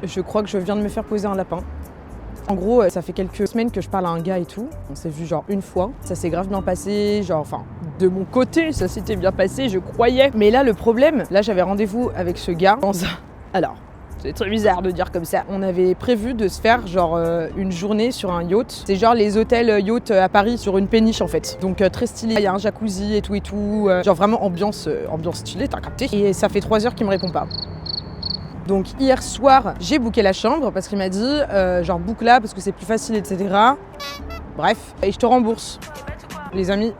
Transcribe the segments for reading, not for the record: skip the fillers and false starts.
Je crois que je viens de me faire poser un lapin. En gros, ça fait quelques semaines que je parle à un gars et tout. On s'est vu genre une fois. Ça s'est grave bien passé. Genre, enfin, de mon côté, ça s'était bien passé, je croyais. Mais là, le problème, là, j'avais rendez-vous avec ce gars. Alors, c'est très bizarre de dire comme ça. On avait prévu de se faire genre une journée sur un yacht. C'est genre les hôtels yacht à Paris sur une péniche en fait. Donc très stylé. Il y a un jacuzzi et tout et tout. Genre vraiment ambiance stylée, t'as capté. Et ça fait 3 heures qu'il me répond pas. Donc hier soir, j'ai booké la chambre parce qu'il m'a dit genre book là parce que c'est plus facile, etc. Bref, et je te rembourse. Les amis,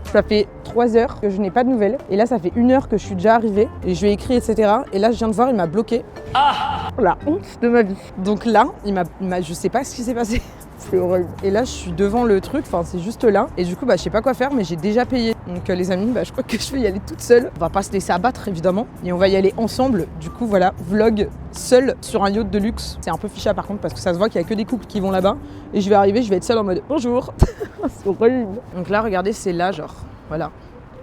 ça fait 3 heures que je n'ai pas de nouvelles. Et là, ça fait 1 heure que je suis déjà arrivée. Et je lui ai écrit, etc. Et là, je viens de voir, il m'a bloqué. Ah, la honte de ma vie. Donc là, je sais pas ce qui s'est passé. C'est horrible. Et là, je suis devant le truc, enfin, c'est juste là. Et du coup, je sais pas quoi faire, mais j'ai déjà payé. Donc les amis, je crois que je vais y aller toute seule. On va pas se laisser abattre, évidemment. Et on va y aller ensemble. Du coup, voilà, vlog seul sur un yacht de luxe. C'est un peu ficha par contre, parce que ça se voit qu'il y a que des couples qui vont là-bas. Et je vais arriver, je vais être seule en mode bonjour. C'est horrible. Donc là, regardez, c'est là, genre, voilà.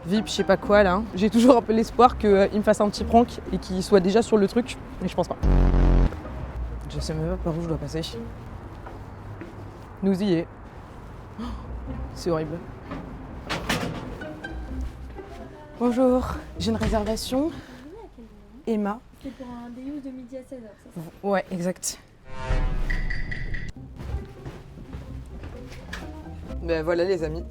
VIP, je sais pas quoi là. J'ai toujours un peu l'espoir qu'il me fasse un petit prank et qu'il soit déjà sur le truc. Mais je pense pas. Je sais même pas par où je dois passer. Nous y est. Oh, c'est horrible. Bonjour, j'ai une réservation. Emma. C'est pour un Deus de midi à 16h, c'est ça? Ouais, exact. Ben voilà les amis.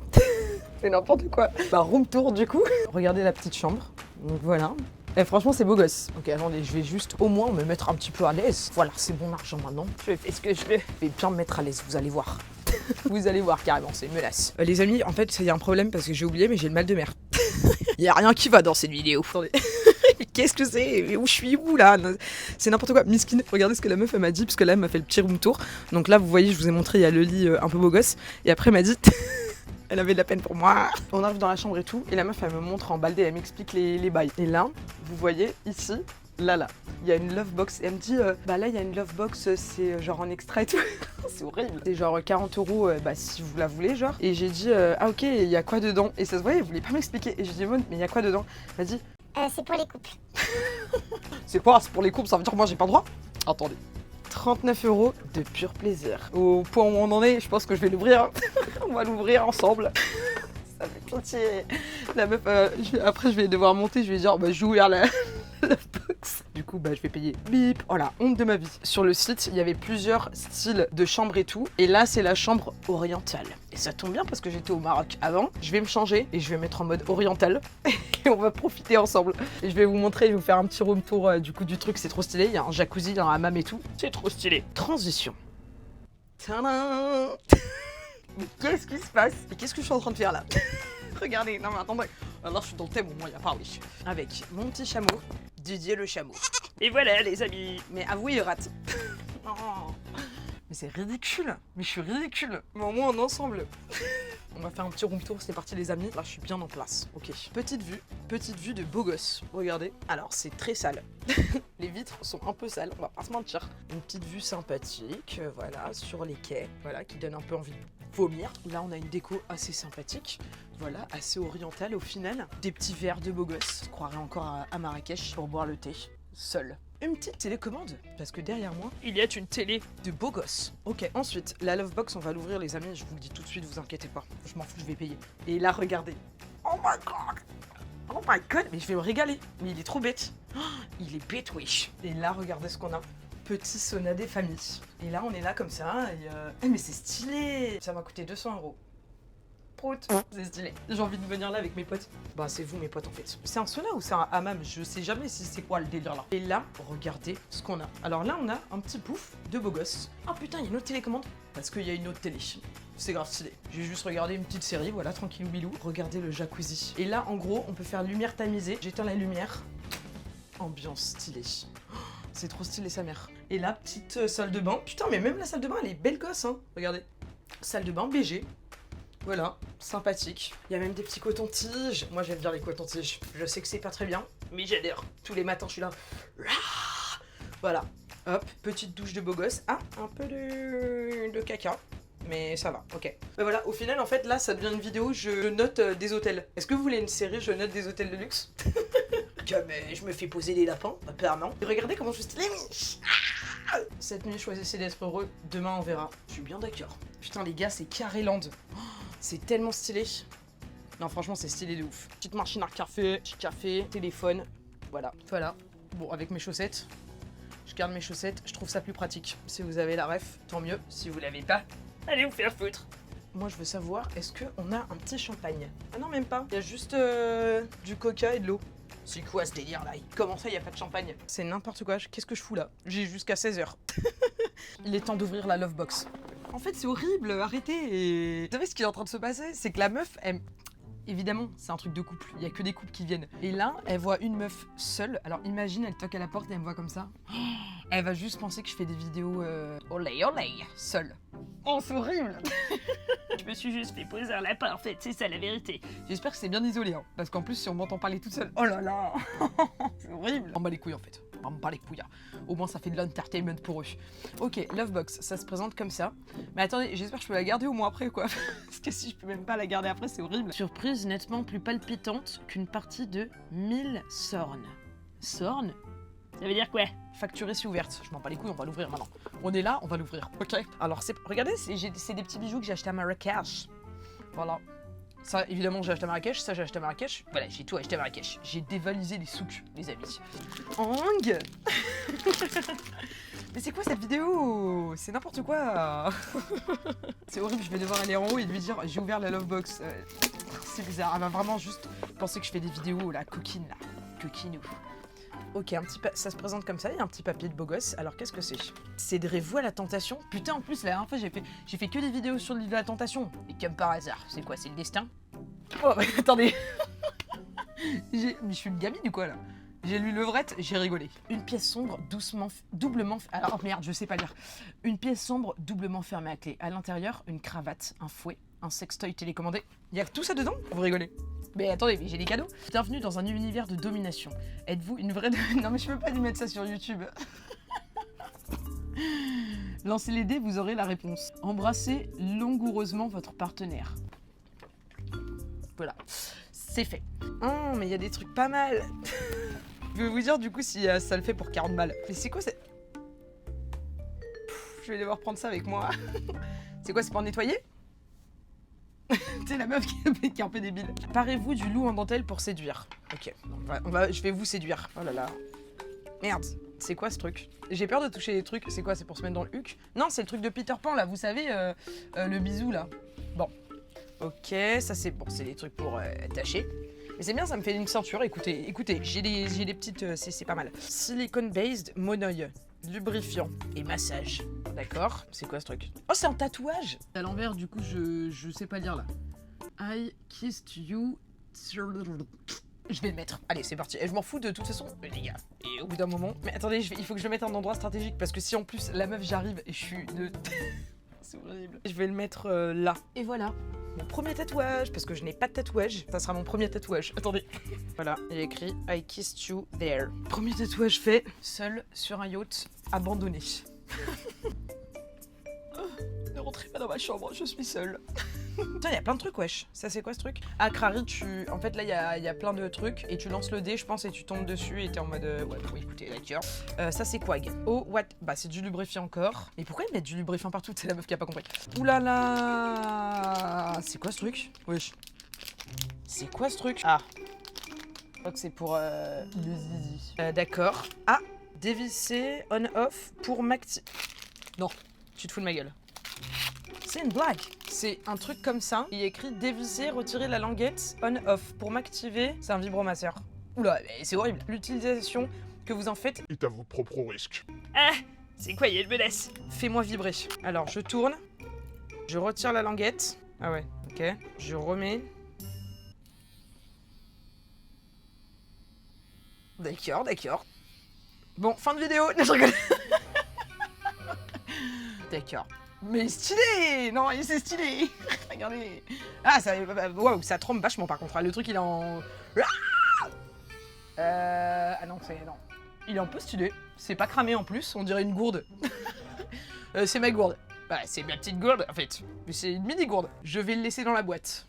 C'est n'importe quoi. Room tour du coup. Regardez la petite chambre. Donc voilà. Et franchement, c'est beau gosse. Ok, attendez, je vais juste au moins me mettre un petit peu à l'aise. Voilà, c'est mon argent maintenant. Je fais ce que je veux. Je vais bien me mettre à l'aise, vous allez voir. Vous allez voir carrément, c'est une menace. Les amis, en fait, il y a un problème parce que j'ai oublié, mais j'ai le mal de mer. Il y a rien qui va dans cette vidéo. Attendez. Qu'est-ce que c'est? Où je suis où là? C'est n'importe quoi. Miskine, regardez ce que la meuf elle m'a dit, parce que là elle m'a fait le petit room tour. Donc là, vous voyez, je vous ai montré, il y a le lit un peu beau gosse. Et après, elle m'a dit. Elle avait de la peine pour moi. On arrive dans la chambre et tout, et la meuf elle me montre en baldé, elle m'explique les bails. Et là, vous voyez ici, là, il y a une love box. Et elle me dit, là il y a une love box, c'est genre en extra et tout. C'est horrible. C'est genre 40 € si vous la voulez, genre. Et j'ai dit, ah ok, il y a quoi dedans? Et ça se voyait, elle voulait pas m'expliquer. Et j'ai dit, mais il y a quoi dedans? Elle m'a dit, c'est pour les couples. c'est quoi? C'est pour les couples, ça veut dire que moi j'ai pas le droit? Attendez. 39 € de pur plaisir. Au point où on en est, je pense que je vais l'ouvrir. On va l'ouvrir ensemble. Ça fait pitié. La meuf, après je vais devoir monter, je vais dire, je vais ouvrir la box. Du coup, je vais payer. Bip. Oh la honte de ma vie. Sur le site, il y avait plusieurs styles de chambres et tout. Et là, c'est la chambre orientale. Et ça tombe bien parce que j'étais au Maroc avant. Je vais me changer et je vais mettre en mode oriental. Et on va profiter ensemble. Et je vais vous montrer, je vais vous faire un petit room tour du coup du truc. C'est trop stylé. Il y a un jacuzzi, il y a un hammam et tout. C'est trop stylé. Transition. Tadam. Mais qu'est-ce qui se passe? Et qu'est-ce que je suis en train de faire là? Regardez, non mais attendez. Alors je suis dans le thème, au moins il y a pas oui. Avec mon petit chameau, Didier le chameau. Et voilà les amis. Mais avouez, il rate. Oh. Mais c'est ridicule. Mais je suis ridicule. Mais au moins en ensemble. On va faire un petit room tour, c'est parti les amis. Là je suis bien en place. Ok. Petite vue de beau gosse. Regardez. Alors c'est très sale. Les vitres sont un peu sales, on va pas se mentir. Une petite vue sympathique, voilà, sur les quais, voilà, qui donne un peu envie de vomir. Là on a une déco assez sympathique. Voilà, assez orientale au final. Des petits verres de beau gosse. Je croirais encore à Marrakech pour boire le thé, seul. Une petite télécommande, parce que derrière moi, il y a une télé de beau gosse. Ok, ensuite, la love box, on va l'ouvrir les amis, je vous le dis tout de suite, vous inquiétez pas. Je m'en fous, je vais payer. Et là, regardez. Oh my god! Oh my god, mais je vais me régaler. Mais il est trop bête. Oh, il est bête, wesh. Et là, regardez ce qu'on a. Petit sauna des familles. Et là, on est là comme ça. Et mais c'est stylé. Ça m'a coûté 200 €. Prout. C'est stylé. J'ai envie de venir là avec mes potes. C'est vous mes potes en fait. C'est un sauna ou c'est un hammam? Je sais jamais si c'est quoi le délire là. Et là, regardez ce qu'on a. Alors là, on a un petit pouf de beau gosse. Ah putain, il y a une autre télécommande. Parce qu'il y a une autre télé. C'est grave stylé. J'ai juste regardé une petite série, voilà, tranquillou bilou. Regardez le jacuzzi. Et là, en gros, on peut faire lumière tamisée. J'éteins la lumière. Ambiance stylée. C'est trop stylé sa mère. Et là, petite salle de bain. Putain, mais même la salle de bain, elle est belle gosse, hein. Regardez. Salle de bain BG. Voilà, sympathique. Il y a même des petits cotons-tiges. Moi, j'aime bien les cotons-tiges. Je sais que c'est pas très bien, mais j'adore. Tous les matins, je suis là. Voilà. Hop, petite douche de beau gosse. Ah, un peu de caca. Mais ça va, ok. Voilà, au final, en fait, là, ça devient une vidéo, je note des hôtels. Est-ce que vous voulez une série, je note des hôtels de luxe? Comme je me fais poser des lapins, apparemment. Et regardez comment je suis stylée. Cette nuit, choisissez d'être heureux. Demain, on verra. Je suis bien d'accord. Putain, les gars, c'est Carréland. Oh, c'est tellement stylé. Non, franchement, c'est stylé de ouf. Petite machine à café, petit café, téléphone. Voilà. Voilà. Bon, avec mes chaussettes. Je garde mes chaussettes. Je trouve ça plus pratique. Si vous avez la ref, tant mieux. Si vous l'avez pas, allez vous faire foutre. Moi, je veux savoir, est-ce qu'on a un petit champagne? Ah non, même pas. Il y a juste du coca et de l'eau. C'est quoi ce délire là? Comment ça, il n'y a pas de champagne? C'est n'importe quoi. Qu'est-ce que je fous là? J'ai jusqu'à 16h. Il est temps d'ouvrir la love box. En fait, c'est horrible. Arrêtez. Et... Vous savez ce qui est en train de se passer? C'est que la meuf, elle... Évidemment, c'est un truc de couple. Il y a que des couples qui viennent. Et là, elle voit une meuf seule. Alors imagine, elle toque à la porte et elle me voit comme ça. Elle va juste penser que je fais des vidéos olé olé, seule. Oh, c'est horrible. Je me suis juste fait poser un lapin, en fait, c'est ça la vérité. J'espère que c'est bien isolé, hein, parce qu'en plus, si on m'entend parler toute seule, oh là là, c'est horrible. On bat les couilles, en fait. On bat les couilles. Au moins, ça fait de l'entertainment pour eux. Ok, Lovebox, ça se présente comme ça. Mais attendez, j'espère que je peux la garder au moins après, quoi. Parce que si je peux même pas la garder après, c'est horrible. Surprise nettement plus palpitante qu'une partie de 1000 sornes. Sornes? Ça veut dire quoi? Facturée si ouverte. Je m'en bats les couilles, on va l'ouvrir maintenant. On est là, on va l'ouvrir. Ok. Alors, regardez, c'est des petits bijoux que j'ai achetés à Marrakech. Voilà. Ça, évidemment, j'ai acheté à Marrakech. Ça, j'ai acheté à Marrakech. Voilà, j'ai tout acheté à Marrakech. J'ai dévalisé les souks, les amis. Hang. Mais c'est quoi cette vidéo? C'est n'importe quoi. C'est horrible, je vais devoir aller en haut et lui dire j'ai ouvert la lovebox. C'est bizarre, elle va vraiment juste penser que je fais des vidéos, la coquine là. Coquine. Ok, ça se présente comme ça, il y a un petit papier de beau gosse. Alors qu'est-ce que c'est? Céderez-vous à la tentation? Putain, en plus la dernière fois j'ai fait que des vidéos sur le livre de la tentation. Et comme par hasard, c'est quoi? C'est le destin? Oh, attendez. Mais je suis une gamine ou quoi là? J'ai lu levrette, j'ai rigolé. Une pièce sombre, doublement... Alors merde, je sais pas lire. Une pièce sombre, doublement fermée à clé. À l'intérieur, une cravate, un fouet, un sextoy télécommandé. Il y a tout ça dedans? Vous rigolez? Mais attendez, mais j'ai des cadeaux. Bienvenue dans un univers de domination. Êtes-vous une vraie... Non mais je peux pas lui mettre ça sur YouTube. Lancez les dés, vous aurez la réponse. Embrassez langoureusement votre partenaire. Voilà, c'est fait. Oh, mais il y a des trucs pas mal. Je vais vous dire du coup si ça le fait pour 40 balles. Mais c'est quoi c'est... Je vais devoir prendre ça avec moi. C'est quoi, c'est pour nettoyer? C'est la meuf qui est un peu débile. Parez-vous du loup en dentelle pour séduire. Ok, je vais vous séduire. Oh là là. Merde, c'est quoi ce truc? J'ai peur de toucher les trucs. C'est quoi, c'est pour se mettre dans le huc? Non, c'est le truc de Peter Pan là, vous savez, le bisou là. Bon. Ok, ça c'est bon, c'est des trucs pour attacher. Mais c'est bien, ça me fait une ceinture. Écoutez, j'ai des petites... c'est pas mal. Silicone based monoeil, lubrifiant et massage. D'accord, c'est quoi ce truc? Oh, c'est un tatouage. À l'envers, du coup, je sais pas lire là. I kissed you. Je vais le mettre. Allez, c'est parti. Et je m'en fous de toute façon, les gars. Et au bout d'un moment... Mais attendez, il faut que je le mette à un endroit stratégique. Parce que si en plus, la meuf, j'arrive et je suis de... C'est horrible. Je vais le mettre là. Et voilà. Mon premier tatouage, parce que je n'ai pas de tatouage. Ça sera mon premier tatouage. Attendez. Voilà, il y a écrit I kissed you there. Premier tatouage fait. Seul sur un yacht abandonné. Ne rentrez pas dans ma chambre, je suis seule. Putain, il y a plein de trucs, wesh. Ça, c'est quoi ce truc? Ah, Crary, en fait, là, il y a plein de trucs. Et tu lances le dé, je pense, et tu tombes dessus. Et t'es en mode... Ouais, bon, écoutez, d'accord. Ça, c'est Quag. Oh, what? Bah, c'est du lubrifiant encore. Mais pourquoi ils mettent du lubrifiant partout? C'est la meuf qui a pas compris. Ouh là là. C'est quoi ce truc? Wesh. C'est quoi ce truc? Ah. Je crois que c'est pour le zizi. D'accord. Ah, dévisser on-off pour m'activer. Non, tu te fous de ma gueule. C'est une blague. C'est un truc comme ça. Il est écrit dévisser, retirer la languette on-off. Pour m'activer, c'est un vibromasseur. Oula, c'est horrible. L'utilisation que vous en faites est à vos propres risques. Ah, c'est quoi, il y a une menace? Fais-moi vibrer. Alors, je tourne. Je retire la languette. Ah ouais, ok. Je remets. D'accord, d'accord. Bon, fin de vidéo. Non, je rigole. D'accord. Mais stylé! Non, c'est stylé! Regardez! Ah, ça, wow, ça trompe vachement par contre. Le truc, il est en... Ah non, c'est... Non. Il est un peu stylé. C'est pas cramé en plus, on dirait une gourde. C'est ma gourde. Bah, c'est ma petite gourde, en fait. Mais c'est une mini gourde. Je vais le laisser dans la boîte.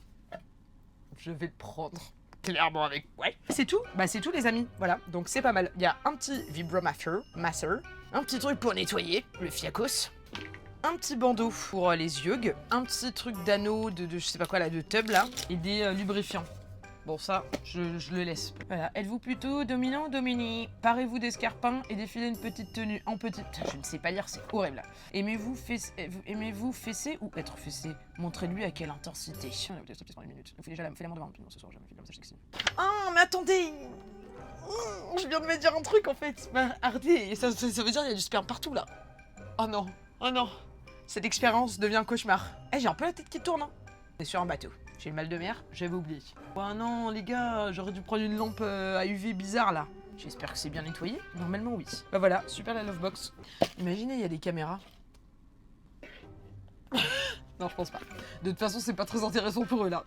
Je vais le prendre. Clairement avec... Ouais. C'est tout? Bah, c'est tout, les amis. Voilà, donc c'est pas mal. Il y a un petit vibromasseur. Un petit truc pour nettoyer, le fiacos. Un petit bandeau pour les yeux. Un petit truc d'anneau de je sais pas quoi là, de tub là. Et des lubrifiants. Bon ça, je le laisse. Voilà, êtes-vous plutôt dominant ou dominé? Parez-vous d'escarpins et défilez une petite tenue en petit... Je ne sais pas lire, c'est horrible. Aimez-vous fesser ou être fessé? Montrez-lui à quelle intensité. On fait déjà la main devant. Ce soir, jamais fait comme ça, sexy. Oh, mais attendez! Je viens de me dire un truc en fait. Bah, arrêtez, ça veut dire qu'il y a du sperme partout là. Oh non, oh non. Cette expérience devient un cauchemar. Eh, j'ai un peu la tête qui tourne. Hein. On est sur un bateau. J'ai le mal de mer, j'avais oublié. Oh non, les gars, j'aurais dû prendre une lampe à UV bizarre là. J'espère que c'est bien nettoyé. Normalement, oui. Bah voilà, super la lovebox. Imaginez, il y a des caméras. Non, je pense pas. De toute façon, c'est pas très intéressant pour eux là.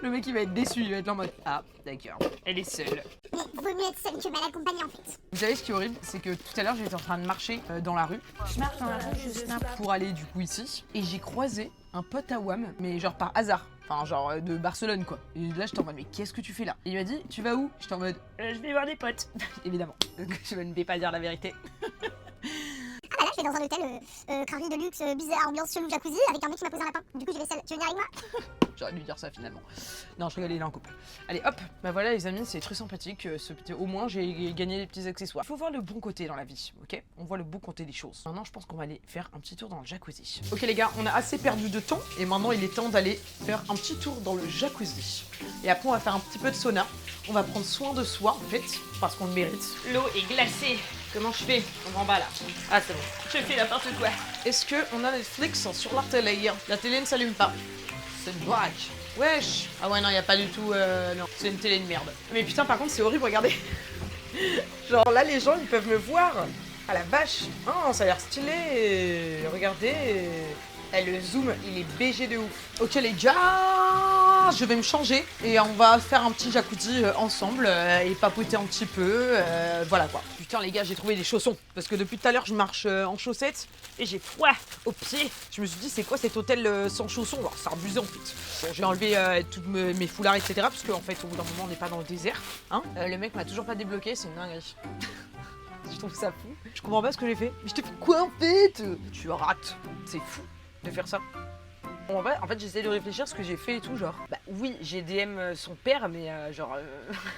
Le mec, il va être déçu, il va être là en mode ah, d'accord, elle est seule. Mais vaut mieux être seule que mal accompagnée en fait. Vous savez ce qui est horrible, c'est que tout à l'heure j'étais en train de marcher dans la rue. Je marche dans la rue, je snap pour aller du coup ici. Et j'ai croisé un pote à Wam, mais genre par hasard. Enfin genre de Barcelone quoi. Et là j'étais en mode mais qu'est-ce que tu fais là? Et il m'a dit tu vas où? J'étais en mode je vais voir des potes. Évidemment, donc je ne vais pas dire la vérité. Ah bah là je vais dans un hôtel crânerie de luxe, bizarre, ambiance chelou, jacuzzi, avec un mec qui m'a posé un lapin. Du coup je vais seule. Tu veux venir avec moi? J'aurais dû dire ça finalement. Non, je rigole, il est en couple. Allez, hop. Bah voilà les amis, c'est très sympathique. Au moins, j'ai gagné des petits accessoires. Il faut voir le bon côté dans la vie, ok? On voit le bon côté des choses. Maintenant, je pense qu'on va aller faire un petit tour dans le jacuzzi. Ok les gars, on a assez perdu de temps. Et maintenant, il est temps d'aller faire un petit tour dans le jacuzzi. Et après, on va faire un petit peu de sauna. On va prendre soin de soi, en fait, parce qu'on le mérite. L'eau est glacée. Comment je fais? On va en bas là. Ah, c'est bon. Je fais n'importe quoi. Est-ce qu'on a Netflix sur la télé? La télé ne s'allume pas. C'est une blague. Wesh. Ah ouais non, y a pas du tout... non, c'est une télé de merde. Mais putain, par contre, c'est horrible, regardez. Genre là, les gens, ils peuvent me voir. Ah la vache. Oh, ça a l'air stylé. Regardez. Eh, le zoom, il est BG de ouf. Ok les gars, je vais me changer et on va faire un petit jacuzzi ensemble et papoter un petit peu. Voilà quoi. Putain les gars, j'ai trouvé des chaussons. Parce que depuis tout à l'heure, je marche en chaussettes et j'ai froid aux pieds. Je me suis dit, c'est quoi cet hôtel sans chaussons? Alors, c'est abusé en fait. Bon, j'ai enlevé tous mes foulards, etc. Parce qu'en fait, au bout d'un moment, on n'est pas dans le désert. Hein, le mec m'a toujours pas débloqué, c'est une dinguerie. Je trouve ça fou. Je comprends pas ce que j'ai fait. Mais je t'ai fait quoi en fait? Tu rates. C'est fou de faire ça. Bon, en fait, j'essaie de réfléchir à ce que j'ai fait et tout, genre. Bah oui, j'ai DM son père, mais genre...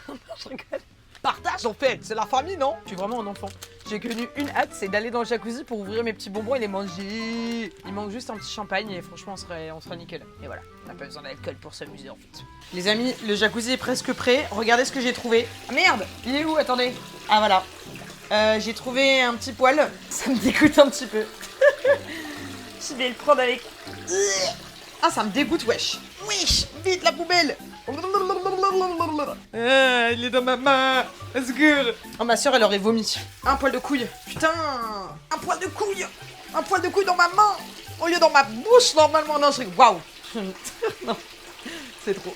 non, je rigole. Partage en fait, c'est la famille, non? Je suis vraiment un enfant. J'ai connu une hâte, c'est d'aller dans le jacuzzi pour ouvrir mes petits bonbons et les manger. Il manque juste un petit champagne et franchement, on serait nickel. Et voilà, on n'a pas besoin d'alcool pour s'amuser en fait. Les amis, le jacuzzi est presque prêt. Regardez ce que j'ai trouvé. Ah merde, il est où? Attendez. Ah voilà. J'ai trouvé un petit poil. Ça me dégoûte un petit peu. Je vais le prendre avec... Ah, ça me dégoûte, wesh. Wesh, vite la poubelle. Il est dans ma main. Let's go. Oh, ma soeur, elle aurait vomi. Un poil de couille. Putain. Un poil de couille. Un poil de couille dans ma main. Au lieu dans ma bouche, normalement. Non, je rigole. Waouh. Non, c'est trop.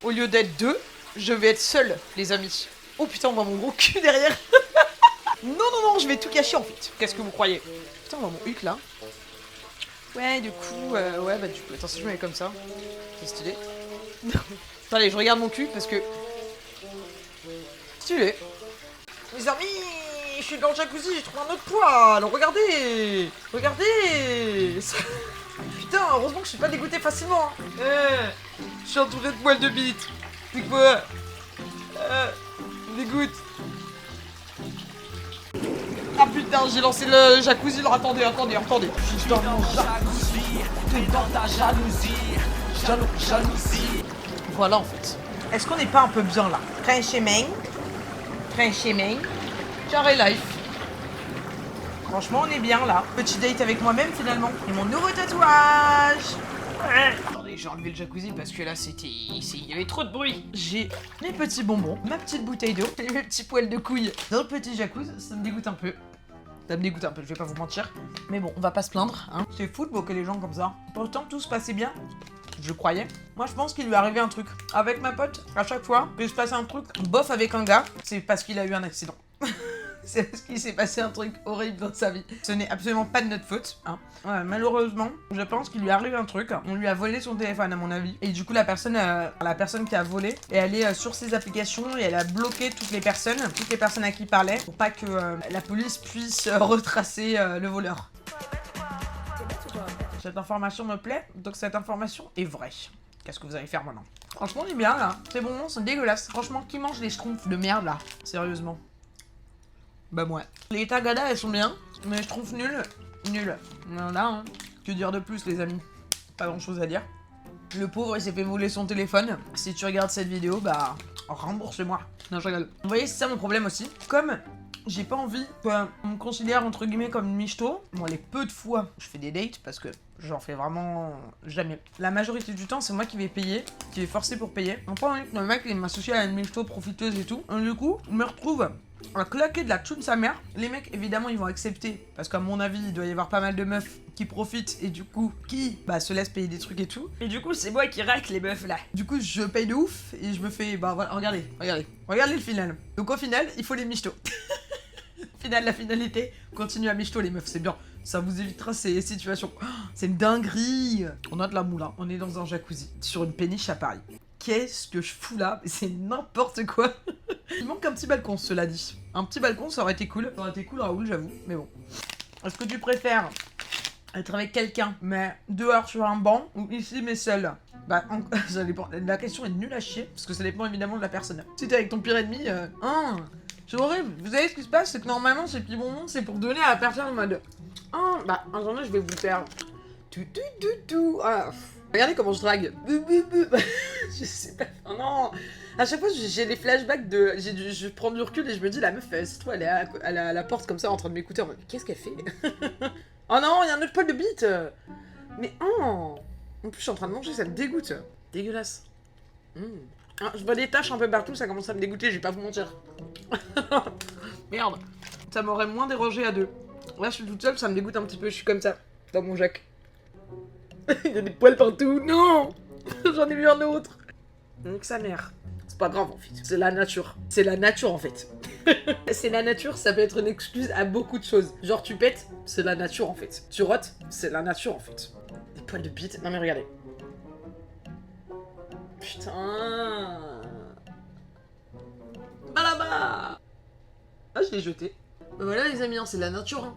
Au lieu d'être deux, je vais être seule, les amis. Oh putain, on voit mon gros cul derrière. Non, je vais tout cacher en fait. Qu'est-ce que vous croyez? Putain, on voit mon huc là. Ouais, du coup, ouais, bah tu peux. Attends, si je me mets comme ça, c'est stylé. Attendez, je regarde mon cul parce que. Stylé. Les amis, je suis dans le jacuzzi, j'ai trouvé un autre poil. Regardez. Regardez. Putain, heureusement que je suis pas dégoûté facilement. Je suis entouré de poils de bite. C'est quoi? Dégoûte. Ah putain, j'ai lancé le jacuzzi, alors attendez. Je suis dans mon jacuzzi, t'es dans ta jalousie. Voilà en fait. Est-ce qu'on n'est pas un peu bien là? Très chemin. Carré life. Franchement, on est bien là. Petit date avec moi-même finalement. Et mon nouveau tatouage. Attendez, j'ai enlevé le jacuzzi parce que là il y avait trop de bruit. J'ai mes petits bonbons, ma petite bouteille d'eau et mes petits poils de couilles dans le petit jacuzzi. Ça me dégoûte un peu. Je vais pas vous mentir. Mais bon, on va pas se plaindre, hein. C'est fou de bloquer les gens comme ça. Pourtant, tout se passait bien. Je croyais. Moi, je pense qu'il lui est arrivé un truc. Avec ma pote, à chaque fois qu'il se passe un truc bof avec un gars, c'est parce qu'il a eu un accident. C'est parce qu'il s'est passé un truc horrible dans sa vie. Ce n'est absolument pas de notre faute. Hein. Ouais, malheureusement, je pense qu'il lui arrive un truc. On lui a volé son téléphone à mon avis. Et du coup la personne qui a volé est allée sur ses applications et elle a bloqué toutes les personnes à qui il parlait pour pas que la police puisse retracer le voleur. Cette information me plaît, donc cette information est vraie. Qu'est-ce que vous allez faire maintenant? Franchement, on est bien là. C'est bon, c'est dégueulasse. Franchement, qui mange les schtroumpfs de merde là? Sérieusement. Bah moi. Les tagadas elles sont bien, mais les schtroumpfs nuls. Voilà, hein. Que dire de plus les amis? Pas grand chose à dire. Le pauvre il s'est fait voler son téléphone. Si tu regardes cette vidéo, bah rembourse-moi. Non je rigole. Vous voyez c'est ça mon problème aussi. Comme j'ai pas envie qu'on me considère entre guillemets comme une michto. Moi les peu de fois je fais des dates parce que j'en fais vraiment jamais. La majorité du temps c'est moi qui vais payer, qui vais forcer pour payer. En pas envie que le mec il m'associe à une michto profiteuse et tout. Et du coup je me retrouve à claquer de la thune sa mère. Les mecs évidemment ils vont accepter parce qu'à mon avis il doit y avoir pas mal de meufs qui profitent et du coup qui se laissent payer des trucs et tout. Et du coup c'est moi qui racle les meufs là. Du coup je paye de ouf et je me fais voilà regardez le final. Donc au final il faut les michtos. La finalité, continue à michto les meufs, c'est bien. Ça vous évitera ces situations. Oh, c'est une dinguerie. On a de la moula, on est dans un jacuzzi, sur une péniche à Paris. Qu'est-ce que je fous là? C'est n'importe quoi. Il manque un petit balcon, cela dit. Un petit balcon, ça aurait été cool. Ça aurait été cool, Raoul, j'avoue. Mais bon. Est-ce que tu préfères être avec quelqu'un, mais dehors sur un banc, ou ici, mais seul? Bah, ça dépend. La question est nulle à chier, parce que ça dépend évidemment de la personne. Si t'es avec ton pire ennemi, c'est horrible. Vous savez ce qui se passe, c'est que normalement, ces petits bonbons, c'est pour donner à la personne en mode... Oh, bah, un jour, je vais vous faire... Tout. Ah. Regardez comment je drague. Je sais pas. Oh non. À chaque fois, j'ai des flashbacks de... Je prends du recul et je me dis, la meuf, c'est toi, elle est à la porte comme ça, en train de m'écouter en mode... Qu'est-ce qu'elle fait? Oh non, il y a un autre poil de bite. Mais oh. En plus, je suis en train de manger, ça me dégoûte. Dégueulasse. Ah, je vois des taches un peu partout, ça commence à me dégoûter, je vais pas vous mentir. Merde. Ça m'aurait moins dérangé à deux. Là, je suis toute seule, ça me dégoûte un petit peu, je suis comme ça, dans mon Jacques. Il y a des poils partout, non. J'en ai vu un autre. Donc sa mère. C'est pas grave en fait, c'est la nature. C'est la nature en fait. C'est la nature, ça peut être une excuse à beaucoup de choses. Genre tu pètes, c'est la nature en fait. Tu rotes, c'est la nature en fait. Des poils de bite, non mais regardez. Putain. Bah là-bas. Ah, je l'ai jeté. Voilà les amis, hein, c'est la nature. Hein.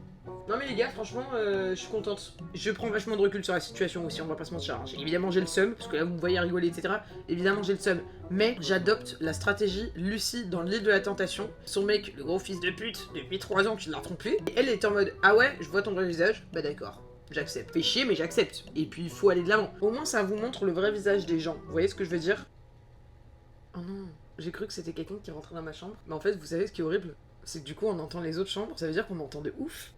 Non mais les gars, franchement, je suis contente. Je prends vachement de recul sur la situation aussi, on va pas se mentir. Hein. Évidemment j'ai le seum, parce que là vous me voyez rigoler, etc. Évidemment j'ai le seum. Mais j'adopte la stratégie Lucie dans l'île de la tentation. Son mec, le gros fils de pute, depuis 3 ans tu l'as trompé. Et elle est en mode, ah ouais, je vois ton vrai visage, bah d'accord. J'accepte. Fait chier, mais j'accepte. Et puis, il faut aller de l'avant. Au moins, ça vous montre le vrai visage des gens. Vous voyez ce que je veux dire? Oh non, j'ai cru que c'était quelqu'un qui rentrait dans ma chambre. Mais en fait, vous savez ce qui est horrible? C'est que du coup, on entend les autres chambres. Ça veut dire qu'on entend de ouf.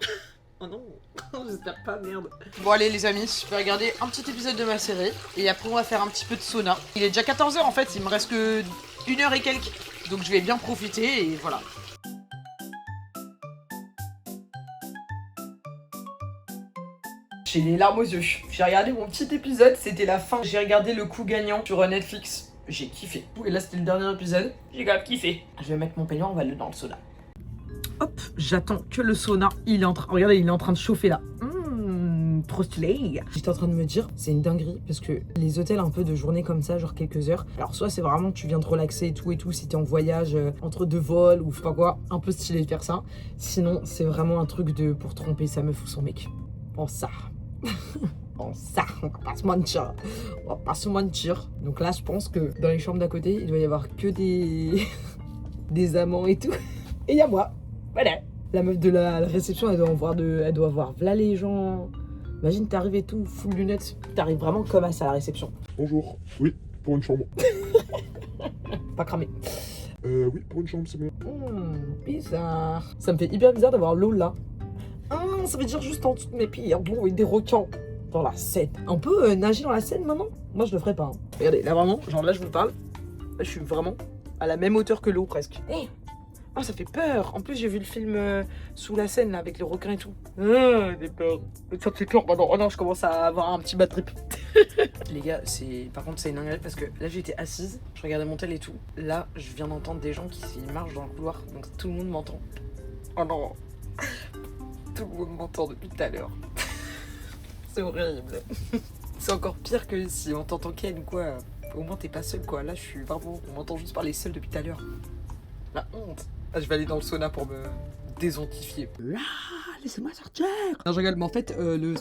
Oh non, j'espère pas, merde. Bon allez les amis, je vais regarder un petit épisode de ma série. Et après, on va faire un petit peu de sauna. Il est déjà 14h en fait, il me reste que 1h et quelques. Donc je vais bien profiter et voilà. J'ai les larmes aux yeux. J'ai regardé mon petit épisode, c'était la fin. J'ai regardé le coup gagnant sur Netflix. J'ai kiffé. Et là, c'était le dernier épisode. J'ai grave kiffé. Je vais mettre mon peignoir, on va aller dans le sauna. Hop, j'attends que le sauna. Il est en train... Regardez, il est en train de chauffer là. Trop stylé. J'étais en train de me dire, c'est une dinguerie parce que les hôtels un peu de journée comme ça, genre quelques heures. Alors soit c'est vraiment que tu viens te relaxer et tout, si t'es en voyage entre deux vols ou je sais pas quoi, un peu stylé de faire ça. Sinon, c'est vraiment un truc de pour tromper sa meuf ou son mec. Bon ça. Bon ça, on va pas se mentir. On va pas se mentir. Donc là, je pense que dans les chambres d'à côté, il doit y avoir que des des amants et tout. Et il y a moi. Voilà. La meuf de la réception, elle doit voir là les gens. Imagine, t'arrives et tout, full lunettes. T'arrives vraiment comme à ça à la réception. Bonjour. Oui, pour une chambre. Pas cramé. Oui, pour une chambre, c'est bon. Bizarre. Ça me fait hyper bizarre d'avoir l'eau là. Ça veut dire juste en dessous de mes pieds, il y a de l'eau et des requins dans la Seine. On peut nager dans la Seine maintenant? Moi, je le ferais pas. Hein. Regardez, là vraiment, genre là, je vous parle. Là, je suis vraiment à la même hauteur que l'eau presque. Hey. Oh, ça fait peur. En plus, j'ai vu le film Sous la Seine là, avec les requins et tout. J'ai peur. Ça me fait peur maintenant. Oh non, je commence à avoir un petit bad trip. Les gars, par contre, c'est une dinguerie parce que là, j'étais assise, je regardais mon tel et tout. Là, je viens d'entendre des gens qui marchent dans le couloir, donc tout le monde m'entend. Oh non. Tout le monde m'entend depuis tout à l'heure. C'est horrible. C'est encore pire que si on t'entend Ken ou quoi. Au moins t'es pas seul quoi. Là je suis vraiment. On m'entend juste parler seul depuis tout à l'heure. La honte. Ah, je vais aller dans le sauna pour me désontifier. Là, laissez-moi sortir. Non, je rigole, mais en fait, le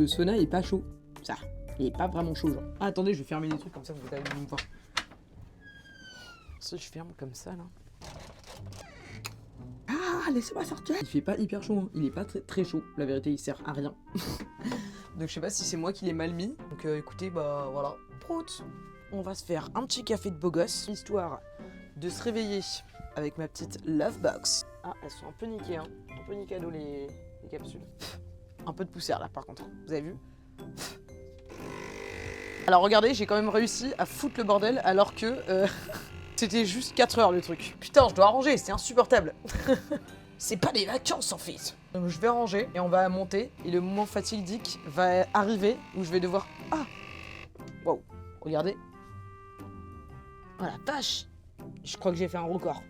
sauna est pas chaud. Ça, il est pas vraiment chaud, genre. Ah, attendez, je vais fermer les trucs comme ça, vous allez me voir. Si je ferme comme ça, là. Ah, laissez-moi sortir. Il fait pas hyper chaud, hein. Il est pas très chaud. La vérité, il sert à rien. Donc, je sais pas si c'est moi qui l'ai mal mis. Donc, écoutez, bah voilà. Prout. On va se faire un petit café de beau gosse, histoire de se réveiller avec ma petite Love Box. Ah, elles sont un peu niquées, hein. Un peu nicado les capsules. Un peu de poussière là par contre, vous avez vu? Alors regardez, j'ai quand même réussi à foutre le bordel alors que c'était juste 4 heures le truc. Putain, je dois ranger, c'est insupportable. C'est pas des vacances en fait. Donc je vais ranger et on va monter et le moment fatidique va arriver où je vais devoir... Ah! Wow, regardez. Oh la vache! Je crois que j'ai fait un record.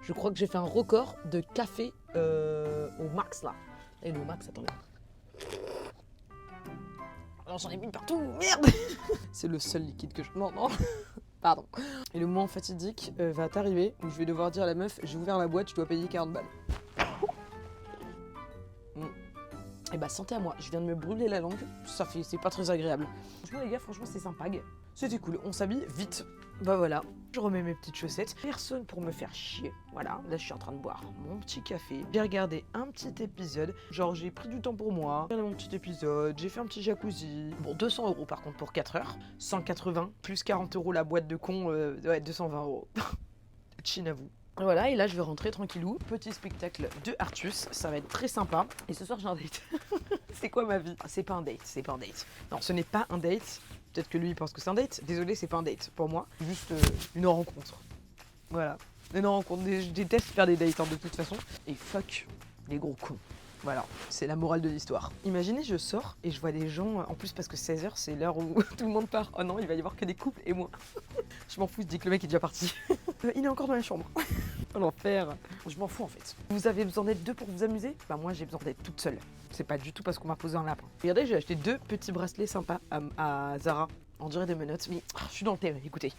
Je crois que j'ai fait un record de café au max là. Et le max, attendez. Alors j'en ai mis partout, merde. C'est le seul liquide que je... Non, non. Pardon. Et le moment fatidique va t'arriver où je vais devoir dire à la meuf, j'ai ouvert la boîte, je dois payer 40 balles. Et bah santé à moi, je viens de me brûler la langue, c'est pas très agréable. Franchement les gars, franchement c'est sympa. C'était cool, on s'habille vite. Bah voilà, je remets mes petites chaussettes. Personne pour me faire chier. Voilà, là je suis en train de boire mon petit café. J'ai regardé un petit épisode. Genre j'ai pris du temps pour moi. J'ai regardé mon petit épisode, j'ai fait un petit jacuzzi. Bon, 200 € par contre pour 4 heures. 180 plus 40 € la boîte de con. Ouais, 220 €. Chin à vous. Voilà, et là je vais rentrer tranquillou. Petit spectacle de Artus, ça va être très sympa. Et ce soir j'ai un date. C'est quoi ma vie? C'est pas un date, c'est pas un date. Non, ce n'est pas un date. Peut-être que lui il pense que c'est un date. Désolé, c'est pas un date pour moi. Juste une rencontre. Voilà. Une rencontre. Je déteste faire des dates hein, de toute façon. Et fuck les gros cons. Voilà, c'est la morale de l'histoire. Imaginez, je sors et je vois des gens, en plus parce que 16h, c'est l'heure où tout le monde part. Oh non, il va y avoir que des couples et moi. Je m'en fous, je dis que le mec est déjà parti. Il est encore dans la chambre. Oh, l'enfer. Je m'en fous en fait. Vous avez besoin d'être deux pour vous amuser? Bah moi, j'ai besoin d'être toute seule. C'est pas du tout parce qu'on m'a posé un lapin. Regardez, j'ai acheté 2 petits bracelets sympas à Zara. On dirait des menottes, mais je suis dans le thème, écoutez.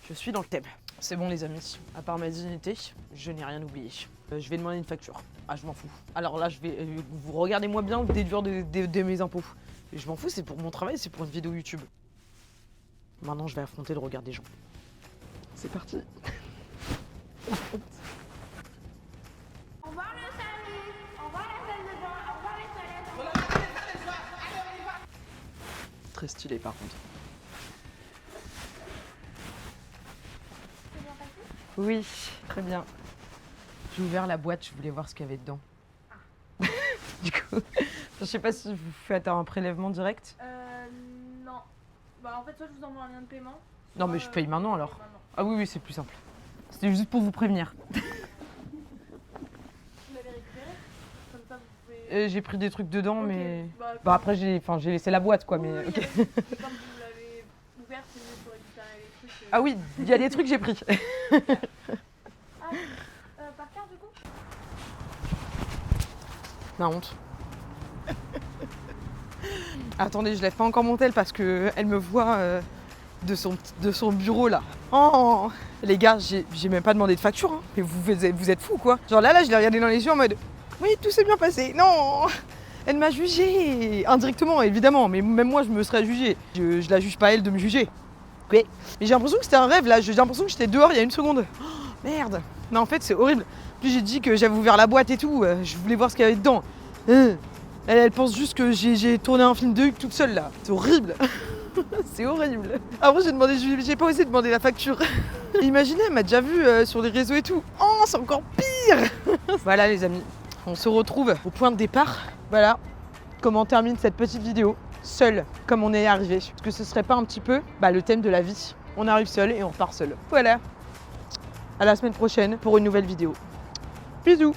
Je suis dans le thème. C'est bon les amis, à part ma dignité, je n'ai rien oublié. Je vais demander une facture. Ah, je m'en fous. Alors là, je vais. Vous regardez-moi bien le déduire de mes impôts. Et je m'en fous, c'est pour mon travail, c'est pour une vidéo YouTube. Maintenant, je vais affronter le regard des gens. C'est parti. Au revoir le service, au revoir la salle de bain, au revoir les toilettes. Très stylé par contre. C'est bien passé? Oui, très bien. J'ai ouvert la boîte, je voulais voir ce qu'il y avait dedans. Ah. Du coup, je sais pas si vous faites un prélèvement direct. Non. Bah en fait, soit je vous envoie un lien de paiement. Non, mais je paye maintenant alors. Maintenant. Ah oui, oui, c'est plus simple. C'était juste pour vous prévenir. Vous l'avez récupéré? Comme ça, vous pouvez. J'ai pris des trucs dedans, Ok. mais. Bah, Bah après, j'ai laissé la boîte quoi, mais. oui, Ok. mais comme vous l'avez ouvert, c'est mieux pour récupérer les trucs. Ah oui, il y a des trucs que j'ai pris. Ah, par carte du coup? Ma honte. Attendez, je lève pas encore mon tel parce que elle me voit de son bureau là. Oh les gars, j'ai même pas demandé de facture. Hein. Mais vous êtes fous quoi. Genre là, je l'ai regardé dans les yeux en mode oui, tout s'est bien passé. Non, elle m'a jugé indirectement évidemment, mais même moi je me serais jugée. Je la juge pas elle de me juger. Mais j'ai l'impression que c'était un rêve là. J'ai l'impression que j'étais dehors il y a une seconde. Oh, merde. Non en fait c'est horrible. Puis j'ai dit que j'avais ouvert la boîte et tout. Je voulais voir ce qu'il y avait dedans. Elle pense juste que j'ai tourné un film de Hugues toute seule là. C'est horrible. C'est horrible. Après j'ai pas osé demander la facture. Imaginez, elle m'a déjà vu sur les réseaux et tout. Oh, c'est encore pire. Voilà les amis, on se retrouve au point de départ. Voilà comment on termine cette petite vidéo. Seul, comme on est arrivé. Est-ce que ce serait pas un petit peu le thème de la vie? On arrive seul et on repart seul. Voilà. À la semaine prochaine pour une nouvelle vidéo. Bisous.